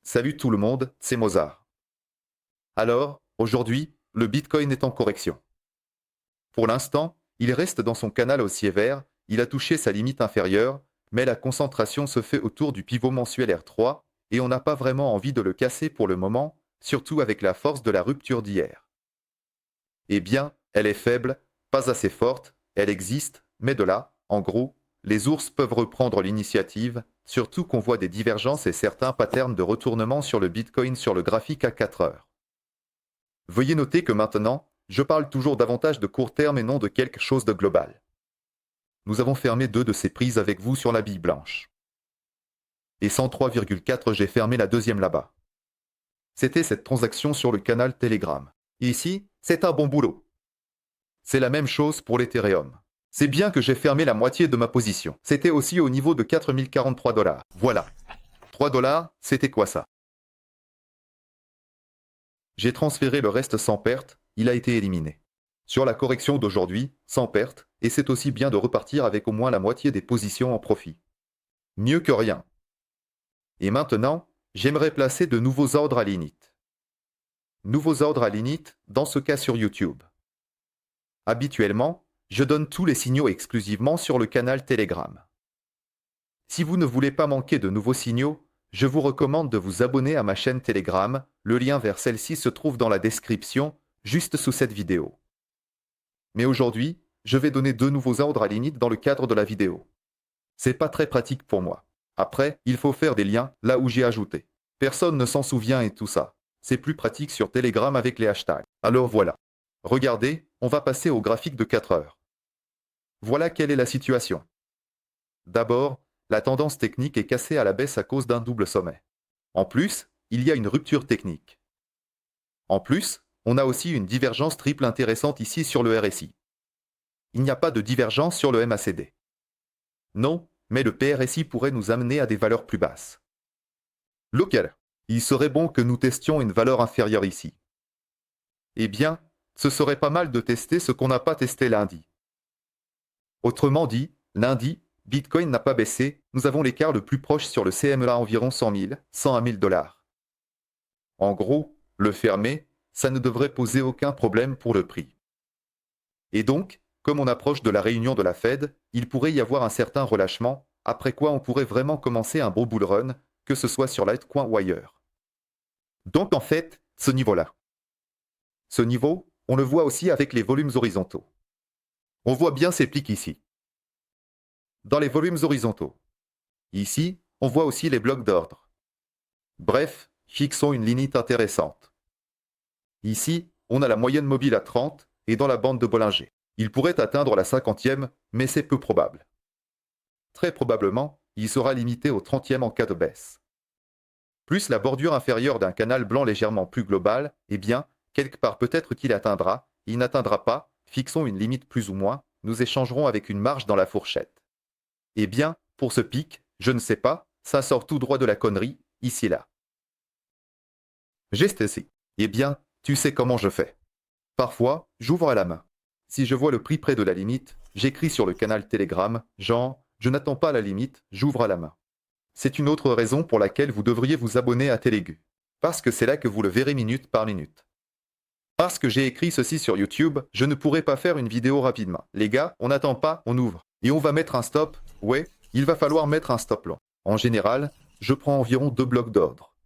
Salut tout le monde, c'est Mozart. Alors, aujourd'hui, le Bitcoin est en correction. Pour l'instant, il reste dans son canal haussier vert, il a touché sa limite inférieure, mais la concentration se fait autour du pivot mensuel R3 et on n'a pas vraiment envie de le casser pour le moment, surtout avec la force de la rupture d'hier. Eh bien, elle est faible, pas assez forte, elle existe, mais de là, en gros, les ours peuvent reprendre l'initiative, surtout qu'on voit des divergences et certains patterns de retournement sur le Bitcoin sur le graphique à 4 heures. Veuillez noter que maintenant, je parle toujours davantage de court terme et non de quelque chose de global. Nous avons fermé 2 de ces prises avec vous sur la bille blanche. Et 103,4, j'ai fermé la deuxième là-bas. C'était cette transaction sur le canal Telegram. Et ici, c'est un bon boulot. C'est la même chose pour l'Ethereum. C'est bien que j'ai fermé la moitié de ma position. C'était aussi au niveau de 4043 $. Voilà. 3 $, c'était quoi ça? J'ai transféré le reste sans perte, il a été éliminé. Sur la correction d'aujourd'hui, sans perte, et c'est aussi bien de repartir avec au moins la moitié des positions en profit. Mieux que rien. Et maintenant, j'aimerais placer de nouveaux ordres à l'init. Nouveaux ordres à l'init, dans ce cas sur YouTube. Habituellement, je donne tous les signaux exclusivement sur le canal Telegram. Si vous ne voulez pas manquer de nouveaux signaux, je vous recommande de vous abonner à ma chaîne Telegram, le lien vers celle-ci se trouve dans la description, juste sous cette vidéo. Mais aujourd'hui, je vais donner 2 nouveaux ordres à l'init dans le cadre de la vidéo. C'est pas très pratique pour moi. Après, il faut faire des liens là où j'ai ajouté. Personne ne s'en souvient et tout ça. C'est plus pratique sur Telegram avec les hashtags. Alors voilà. Regardez, on va passer au graphique de 4 heures. Voilà quelle est la situation. D'abord, la tendance technique est cassée à la baisse à cause d'un double sommet. En plus, il y a une rupture technique. En plus, on a aussi une divergence triple intéressante ici sur le RSI. Il n'y a pas de divergence sur le MACD. Non, mais le PRSI pourrait nous amener à des valeurs plus basses. Lequel? Il serait bon que nous testions une valeur inférieure ici. Eh bien, ce serait pas mal de tester ce qu'on n'a pas testé lundi. Autrement dit, lundi, Bitcoin n'a pas baissé, nous avons l'écart le plus proche sur le CME à environ 100 000, 100 à 1000 $. En gros, le fermer, ça ne devrait poser aucun problème pour le prix. Et donc, comme on approche de la réunion de la Fed, il pourrait y avoir un certain relâchement, après quoi on pourrait vraiment commencer un beau bull run, que ce soit sur Litecoin ou ailleurs. Donc en fait, ce niveau-là. Ce niveau, on le voit aussi avec les volumes horizontaux. On voit bien ces pics ici. Dans les volumes horizontaux. Ici, on voit aussi les blocs d'ordre. Bref, fixons une limite intéressante. Ici, on a la moyenne mobile à 30 et dans la bande de Bollinger. Il pourrait atteindre la 50e, mais c'est peu probable. Très probablement, il sera limité au 30e en cas de baisse. Plus la bordure inférieure d'un canal blanc légèrement plus global, eh bien, quelque part peut-être qu'il atteindra, il n'atteindra pas, fixons une limite plus ou moins, nous échangerons avec une marge dans la fourchette. Eh bien, pour ce pic, je ne sais pas, ça sort tout droit de la connerie, ici là. Geste ici. Eh bien, tu sais comment je fais. Parfois, j'ouvre à la main. Si je vois le prix près de la limite, j'écris sur le canal Telegram, genre, je n'attends pas la limite, j'ouvre à la main. C'est une autre raison pour laquelle vous devriez vous abonner à Telegu. Parce que c'est là que vous le verrez minute par minute. Parce que j'ai écrit ceci sur YouTube, je ne pourrai pas faire une vidéo rapidement. Les gars, on n'attend pas, on ouvre. Et on va mettre un stop. Ouais, il va falloir mettre un stop long. En général, je prends environ 2 blocs d'ordre.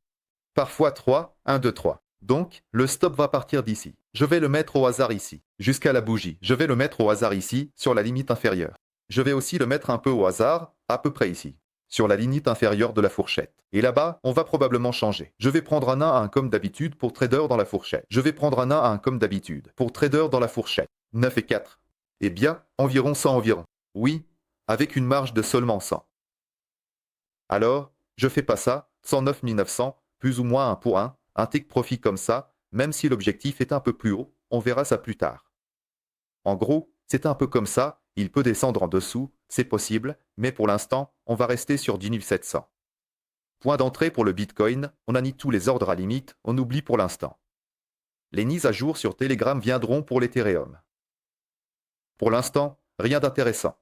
Parfois 3, 1, 2, 3. Donc, le stop va partir d'ici. Je vais le mettre au hasard ici, jusqu'à la bougie. Je vais le mettre au hasard ici, sur la limite inférieure. Je vais aussi le mettre un peu au hasard, à peu près ici, sur la limite inférieure de la fourchette. Et là-bas, on va probablement changer. Je vais prendre un 1 à 1 comme d'habitude pour trader dans la fourchette. Je vais prendre un 1 à 1 comme d'habitude pour trader dans la fourchette. 9 et 4. Eh bien, environ 100 environ. Oui, avec une marge de seulement 100. Alors, je fais pas ça, 109 900, plus ou moins 1 pour 1, un take profit comme ça, même si l'objectif est un peu plus haut, on verra ça plus tard. En gros, c'est un peu comme ça, il peut descendre en dessous, c'est possible, mais pour l'instant, on va rester sur 10 700. Point d'entrée pour le Bitcoin, on a mis tous les ordres à limite, on oublie pour l'instant. Les mises à jour sur Telegram viendront pour l'Ethereum. Pour l'instant, rien d'intéressant.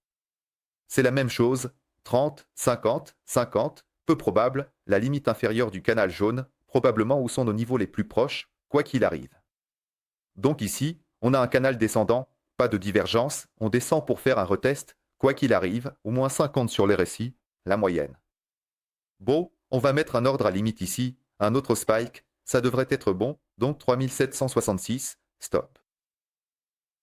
C'est la même chose, 30, 50, 50, Peu probable, la limite inférieure du canal jaune, probablement où sont nos niveaux les plus proches, quoi qu'il arrive. Donc ici, on a un canal descendant, pas de divergence, on descend pour faire un retest, quoi qu'il arrive, au moins 50 sur les récits, la moyenne. Bon, on va mettre un ordre à limite ici, un autre spike, ça devrait être bon, donc 3766, stop.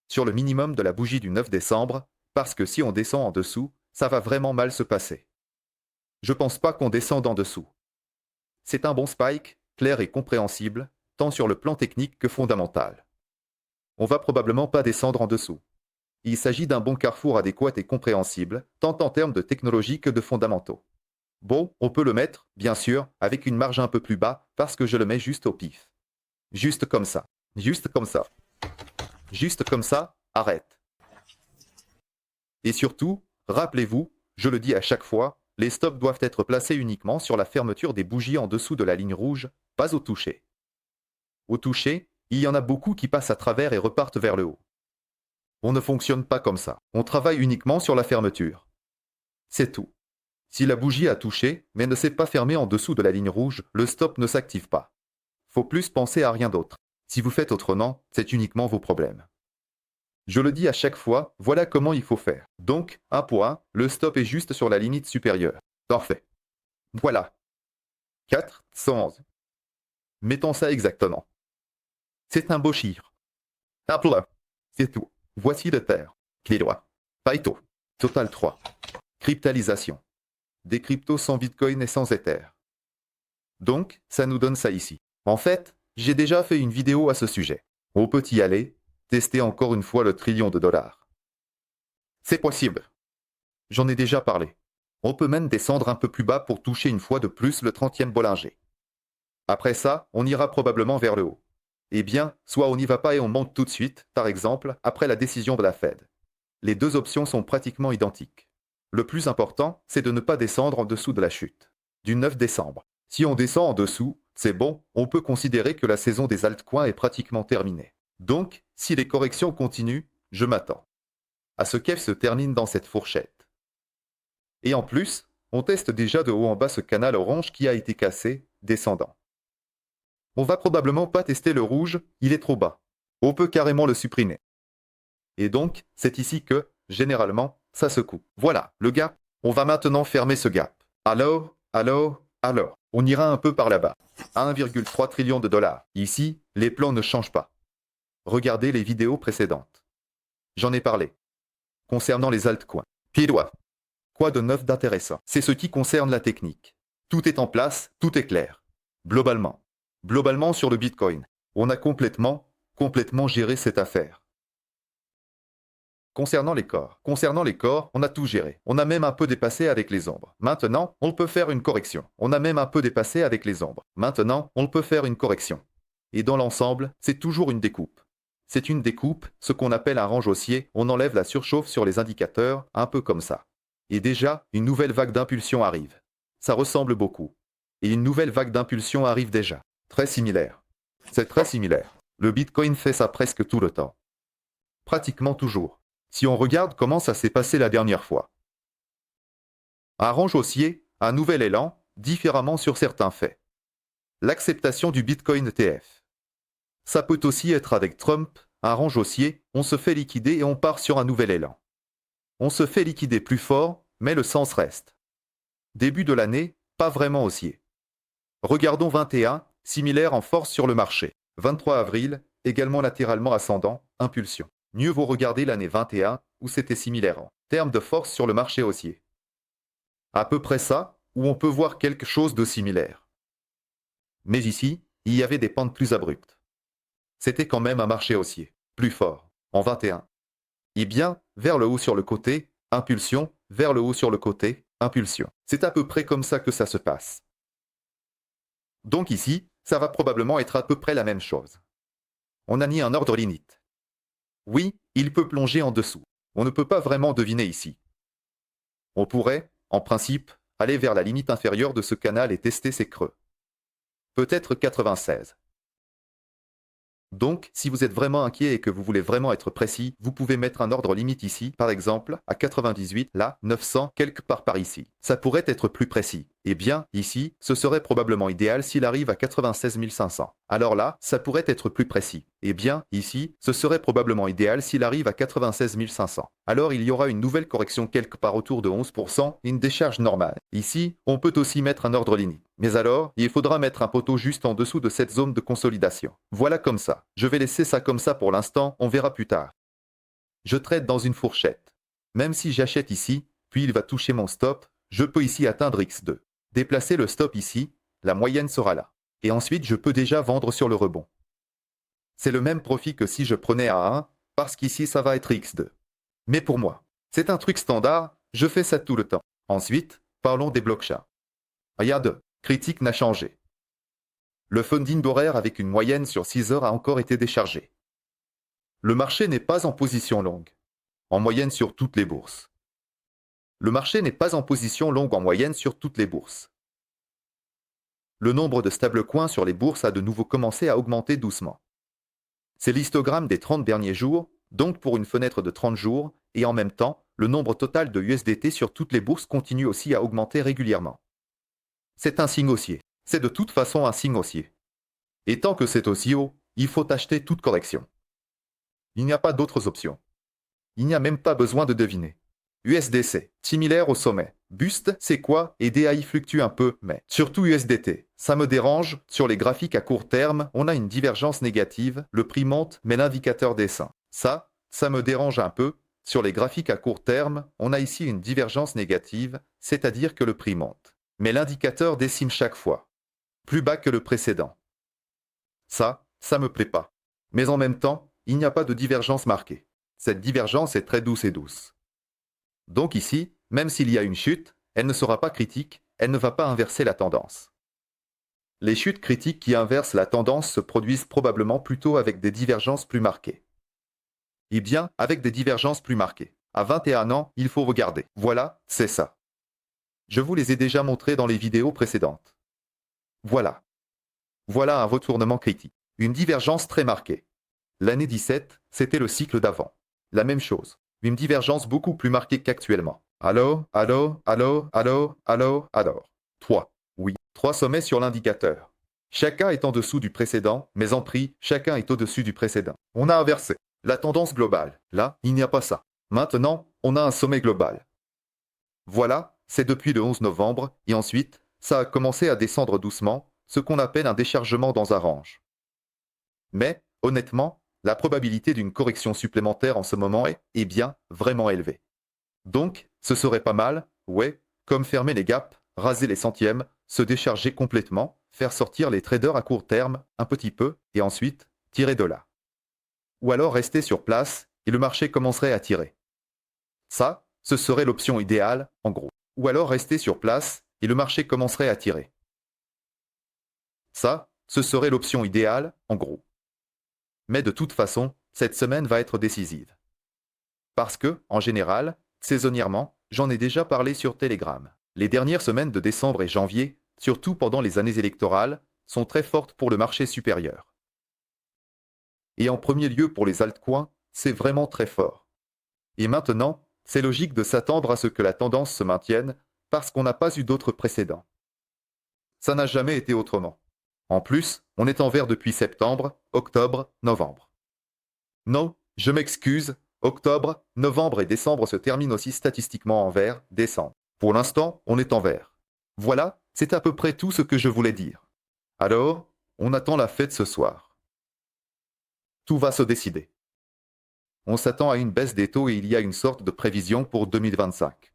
Sur le minimum de la bougie du 9 décembre, parce que si on descend en dessous, ça va vraiment mal se passer. Je pense pas qu'on descende en dessous. C'est un bon spike, clair et compréhensible, tant sur le plan technique que fondamental. On va probablement pas descendre en dessous. Il s'agit d'un bon carrefour adéquat et compréhensible, tant en termes de technologie que de fondamentaux. Bon, on peut le mettre, bien sûr, avec une marge un peu plus bas, parce que je le mets juste au pif. Juste comme ça. Juste comme ça. Juste comme ça, arrête. Et surtout, rappelez-vous, je le dis à chaque fois, les stops doivent être placés uniquement sur la fermeture des bougies en dessous de la ligne rouge, pas au toucher. Au toucher, il y en a beaucoup qui passent à travers et repartent vers le haut. On ne fonctionne pas comme ça. On travaille uniquement sur la fermeture. C'est tout. Si la bougie a touché, mais ne s'est pas fermée en dessous de la ligne rouge, le stop ne s'active pas. Faut plus penser à rien d'autre. Si vous faites autrement, c'est uniquement vos problèmes. Je le dis à chaque fois, voilà comment il faut faire. Donc, un point, le stop est juste sur la limite supérieure. Parfait. Voilà. 411. Mettons ça exactement. C'est un beau chiffre. Hop là. C'est tout. Voici le terre. Clé droit. Paito. Total 3. Cryptalisation. Des cryptos sans Bitcoin et sans Ether. Donc, ça nous donne ça ici. En fait, j'ai déjà fait une vidéo à ce sujet. On peut y aller, tester encore une fois le trillion de dollars. C'est possible. J'en ai déjà parlé. On peut même descendre un peu plus bas pour toucher une fois de plus le 30e Bollinger. Après ça, on ira probablement vers le haut. Eh bien, soit on n'y va pas et on monte tout de suite, par exemple, après la décision de la Fed. Les deux options sont pratiquement identiques. Le plus important, c'est de ne pas descendre en dessous de la chute. Du 9 décembre. Si on descend en dessous, c'est bon, on peut considérer que la saison des altcoins est pratiquement terminée. Donc, si les corrections continuent, je m'attends à ce qu'elles se terminent dans cette fourchette. Et en plus, on teste déjà de haut en bas ce canal orange qui a été cassé, descendant. On va probablement pas tester le rouge, il est trop bas. On peut carrément le supprimer. Et donc, c'est ici que, généralement, ça secoue. Voilà, le gap. On va maintenant fermer ce gap. Alors, on ira un peu par là-bas. 1,3 trillion de dollars. Ici, les plans ne changent pas. Regardez les vidéos précédentes. J'en ai parlé. Concernant les altcoins. Pied droit. Quoi de neuf d'intéressant? C'est ce qui concerne la technique. Tout est en place, tout est clair. Globalement sur le Bitcoin, on a complètement géré cette affaire. Concernant les corps, on a tout géré. On a même un peu dépassé avec les ombres. Maintenant, on peut faire une correction. On a même un peu dépassé avec les ombres. Maintenant, on peut faire une correction. Et dans l'ensemble, c'est toujours une découpe. C'est une découpe, ce qu'on appelle un range haussier. On enlève la surchauffe sur les indicateurs, un peu comme ça. Et déjà, une nouvelle vague d'impulsion arrive. Ça ressemble beaucoup. Et une nouvelle vague d'impulsion arrive déjà. Très similaire. C'est très similaire. Le Bitcoin fait ça presque tout le temps. Pratiquement toujours. Si on regarde comment ça s'est passé la dernière fois. Un range haussier, un nouvel élan, différemment sur certains faits. L'acceptation du Bitcoin ETF. Ça peut aussi être avec Trump, un range haussier, on se fait liquider et on part sur un nouvel élan. On se fait liquider plus fort, mais le sens reste. Début de l'année, pas vraiment haussier. Regardons 21, similaire en force sur le marché. 23 avril, également latéralement ascendant, impulsion. Mieux vaut regarder l'année 21, où c'était similaire en termes de force sur le marché haussier. À peu près ça, où on peut voir quelque chose de similaire. Mais ici, il y avait des pentes plus abruptes. C'était quand même un marché haussier, plus fort, en 21. Et bien, vers le haut sur le côté, impulsion, vers le haut sur le côté, impulsion. C'est à peu près comme ça que ça se passe. Donc ici, ça va probablement être à peu près la même chose. On a mis un ordre limite. Oui, il peut plonger en dessous. On ne peut pas vraiment deviner ici. On pourrait, en principe, aller vers la limite inférieure de ce canal et tester ses creux. Peut-être 96. Donc, si vous êtes vraiment inquiet et que vous voulez vraiment être précis, vous pouvez mettre un ordre limite ici, par exemple, à 98, là, 900, quelque part par ici. Ça pourrait être plus précis. Eh bien, ici, ce serait probablement idéal s'il arrive à 96 500. Alors là, ça pourrait être plus précis. Eh bien, ici, ce serait probablement idéal s'il arrive à 96 500. Alors il y aura une nouvelle correction quelque part autour de 11%, une décharge normale. Ici, on peut aussi mettre un ordre ligne. Mais alors, il faudra mettre un poteau juste en dessous de cette zone de consolidation. Voilà comme ça. Je vais laisser ça comme ça pour l'instant, on verra plus tard. Je trade dans une fourchette. Même si j'achète ici, puis il va toucher mon stop, je peux ici atteindre X2. Déplacer le stop ici, la moyenne sera là. Et ensuite, je peux déjà vendre sur le rebond. C'est le même profit que si je prenais A1, parce qu'ici, ça va être X2. Mais pour moi, c'est un truc standard, je fais ça tout le temps. Ensuite, parlons des blocs chats. Regarde, critique n'a changé. Le funding horaire avec une moyenne sur 6 heures a encore été déchargé. Le marché n'est pas en position longue, en moyenne sur toutes les bourses. Le marché n'est pas en position longue en moyenne sur toutes les bourses. Le nombre de stablecoins sur les bourses a de nouveau commencé à augmenter doucement. C'est l'histogramme des 30 derniers jours, donc pour une fenêtre de 30 jours, et en même temps, le nombre total de USDT sur toutes les bourses continue aussi à augmenter régulièrement. C'est un signe haussier. C'est de toute façon un signe haussier. Et tant que c'est aussi haut, il faut acheter toute correction. Il n'y a pas d'autres options. Il n'y a même pas besoin de deviner. USDC, similaire au sommet. Bust, c'est quoi? Et DAI fluctue un peu, mais surtout USDT. Ça me dérange, sur les graphiques à court terme, on a une divergence négative, le prix monte, mais l'indicateur descend. Ça me dérange un peu. Sur les graphiques à court terme, on a ici une divergence négative, c'est-à-dire que le prix monte. Mais l'indicateur décime chaque fois. Plus bas que le précédent. Ça me plaît pas. Mais en même temps, il n'y a pas de divergence marquée. Cette divergence est très douce et douce. Donc ici, même s'il y a une chute, elle ne sera pas critique, elle ne va pas inverser la tendance. Les chutes critiques qui inversent la tendance se produisent probablement plutôt avec des divergences plus marquées. Eh bien, avec des divergences plus marquées. À 21 ans, il faut regarder. Voilà, c'est ça. Je vous les ai déjà montrés dans les vidéos précédentes. Voilà. Voilà un retournement critique. Une divergence très marquée. L'année 17, c'était le cycle d'avant. La même chose. Une divergence beaucoup plus marquée qu'actuellement. Alors. 3. Oui, 3 sommets sur l'indicateur. Chacun est en dessous du précédent, mais en prix, chacun est au-dessus du précédent. On a inversé. La tendance globale. Là, il n'y a pas ça. Maintenant, on a un sommet global. Voilà, c'est depuis le 11 novembre, et ensuite, ça a commencé à descendre doucement, ce qu'on appelle un déchargement dans un range. Mais, honnêtement, la probabilité d'une correction supplémentaire en ce moment est bien, vraiment élevée. Donc, ce serait pas mal, ouais, comme fermer les gaps, raser les centièmes, se décharger complètement, faire sortir les traders à court terme, un petit peu, et ensuite, tirer de là. Ou alors rester sur place, et le marché commencerait à tirer. Ça, ce serait l'option idéale, en gros. Ou alors rester sur place, et le marché commencerait à tirer. Ça, ce serait l'option idéale, en gros. Mais de toute façon, cette semaine va être décisive. Parce que, en général, saisonnièrement, j'en ai déjà parlé sur Telegram. Les dernières semaines de décembre et janvier, surtout pendant les années électorales, sont très fortes pour le marché supérieur. Et en premier lieu pour les altcoins, c'est vraiment très fort. Et maintenant, c'est logique de s'attendre à ce que la tendance se maintienne, parce qu'on n'a pas eu d'autres précédents. Ça n'a jamais été autrement. En plus, on est en vert depuis septembre, octobre, novembre. Non, je m'excuse, octobre, novembre et décembre se terminent aussi statistiquement en vert, décembre. Pour l'instant, on est en vert. Voilà, c'est à peu près tout ce que je voulais dire. Alors, on attend la fête ce soir. Tout va se décider. On s'attend à une baisse des taux et il y a une sorte de prévision pour 2025.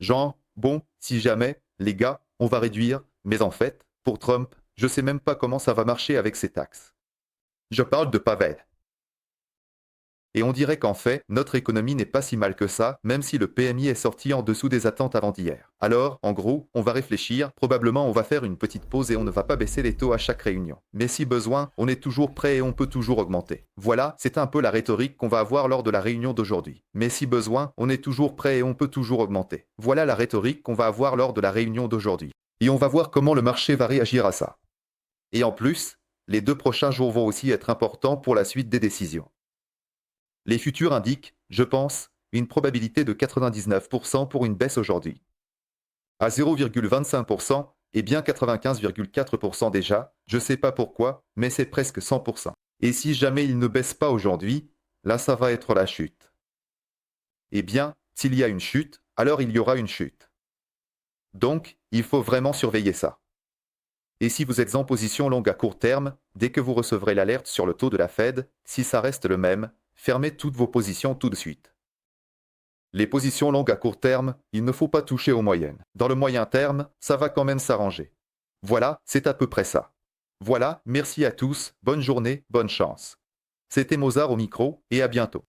Genre, bon, si jamais, les gars, on va réduire, mais en fait, pour Trump, je sais même pas comment ça va marcher avec ses taxes. Je parle de Pavel. Et on dirait qu'en fait, notre économie n'est pas si mal que ça, même si le PMI est sorti en dessous des attentes avant-hier. Alors, en gros, on va réfléchir, probablement on va faire une petite pause et on ne va pas baisser les taux à chaque réunion. Mais si besoin, on est toujours prêt et on peut toujours augmenter. Voilà, c'est un peu la rhétorique qu'on va avoir lors de la réunion d'aujourd'hui. Mais si besoin, on est toujours prêt et on peut toujours augmenter. Voilà la rhétorique qu'on va avoir lors de la réunion d'aujourd'hui. Et on va voir comment le marché va réagir à ça. Et en plus, les 2 prochains jours vont aussi être importants pour la suite des décisions. Les futurs indiquent, je pense, une probabilité de 99% pour une baisse aujourd'hui. À 0,25% et bien 95,4% déjà, je sais pas pourquoi, mais c'est presque 100%. Et si jamais il ne baisse pas aujourd'hui, là ça va être la chute. Eh bien, s'il y a une chute, alors il y aura une chute. Donc, il faut vraiment surveiller ça. Et si vous êtes en position longue à court terme, dès que vous recevrez l'alerte sur le taux de la Fed, si ça reste le même, fermez toutes vos positions tout de suite. Les positions longues à court terme, il ne faut pas toucher aux moyennes. Dans le moyen terme, ça va quand même s'arranger. Voilà, c'est à peu près ça. Voilà, merci à tous, bonne journée, bonne chance. C'était Mozart au micro, et à bientôt.